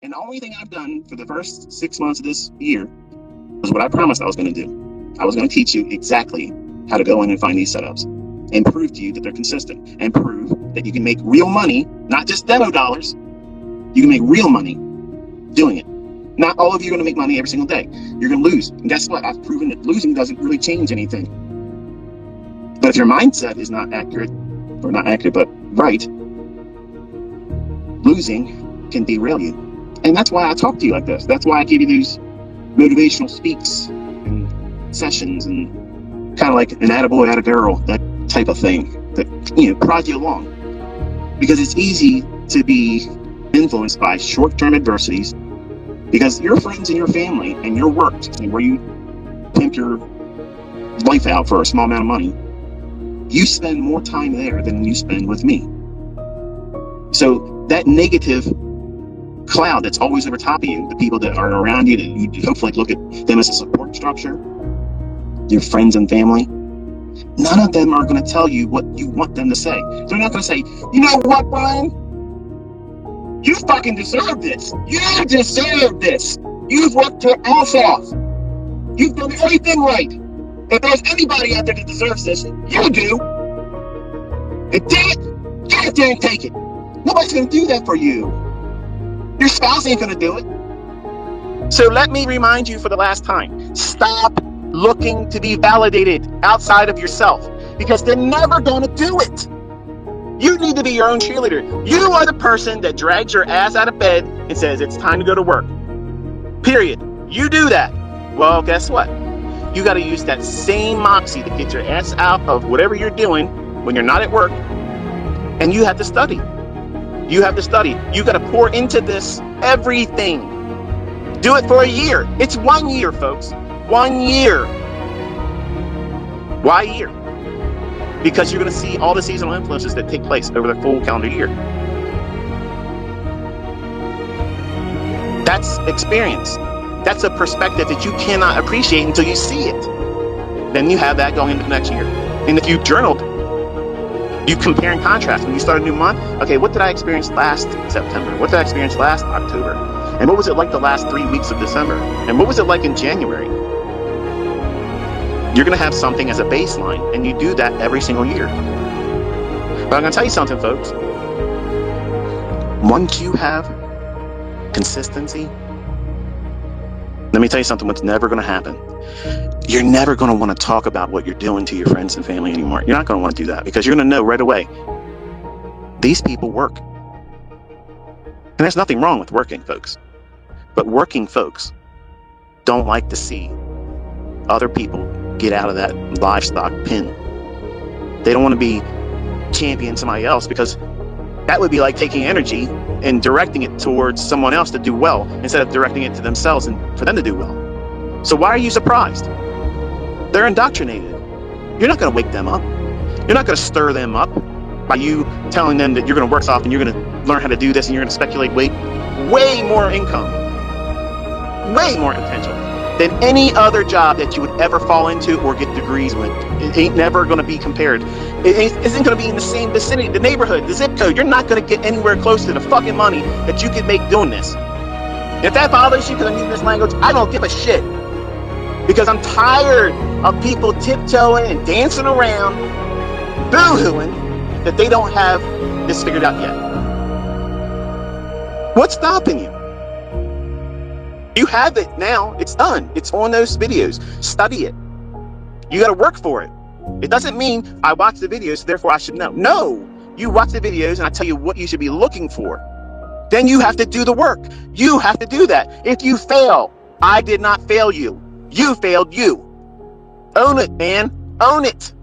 And the only thing I've done for the first 6 months of this year was what I promised I was going to do. I was going to teach you exactly how to go in and find these setups and prove to you that they're consistent and prove that you can make real money, not just demo dollars. You can make real money doing it. Not all of you are going to make money every single day. You're going to lose. And guess what? I've proven that losing doesn't really change anything. But if your mindset is not accurate, or not accurate, but right, losing can derail you. And that's why I talk to you like this. That's why I give you these motivational speaks and sessions and kind of like an attaboy, attagirl, that type of thing that, prods you along. Because it's easy to be influenced by short-term adversities because your friends and your family and your work and where you pimp your life out for a small amount of money, you spend more time there than you spend with me. So that negative cloud that's always over top of you, the people that are around you, that you hopefully look at them as a support structure, your friends and family, none of them are going to tell you what you want them to say. They're not going to say, you know what, Brian? You fucking deserve this. You deserve this. You've worked your ass off. You've done everything right. If there's anybody out there that deserves this, you do. And damn it, get out there and take it. Nobody's going to do that for you. Your spouse ain't going to do it. So let me remind you for the last time, stop looking to be validated outside of yourself because they're never going to do it. You need to be your own cheerleader. You are the person that drags your ass out of bed and says it's time to go to work. Period. You do that. Well, guess what? You got to use that same moxie to get your ass out of whatever you're doing when you're not at work. And you have to study. You have to study. You got to pour into this everything. Do it for a year. It's 1 year, folks. 1 year. Why a year? Because you're going to see all the seasonal influences that take place over the full calendar year. That's experience. That's a perspective that you cannot appreciate until you see it. Then you have that going into the next year. And if you journaled, you compare and contrast. When you start a new month, okay, what did I experience last September? What did I experience last October? And what was it like the last 3 weeks of December? And what was it like in January? You're going to have something as a baseline, and you do that every single year. But I'm going to tell you something, folks. Once you have consistency, let me tell you something, what's never going to happen. You're never going to want to talk about what you're doing to your friends and family anymore. You're not going to want to do that because you're going to know right away, these people work. And there's nothing wrong with working, folks. But working folks don't like to see other people get out of that livestock pen. They don't want to be championing somebody else because that would be like taking energy and directing it towards someone else to do well instead of directing it to themselves and for them to do well. So why are you surprised? They're indoctrinated. You're not going to wake them up. You're not going to stir them up by you telling them that you're going to work soft and you're going to learn how to do this and you're going to speculate way more income, way more potential than any other job that you would ever fall into or get degrees with. It ain't never going to be compared. It isn't going to be in the same vicinity, the neighborhood, the zip code. You're not going to get anywhere close to the fucking money that you could make doing this. If that bothers you because I'm using this language, I don't give a shit. Because I'm tired of people tiptoeing and dancing around, boo-hooing that they don't have this figured out yet. What's stopping you? You have it now. It's done. It's on those videos. Study it. You got to work for it. It doesn't mean I watch the videos, therefore I should know. No, you watch the videos and I tell you what you should be looking for. Then you have to do the work. You have to do that. If you fail, I did not fail you. You failed you. Own it, man. Own it.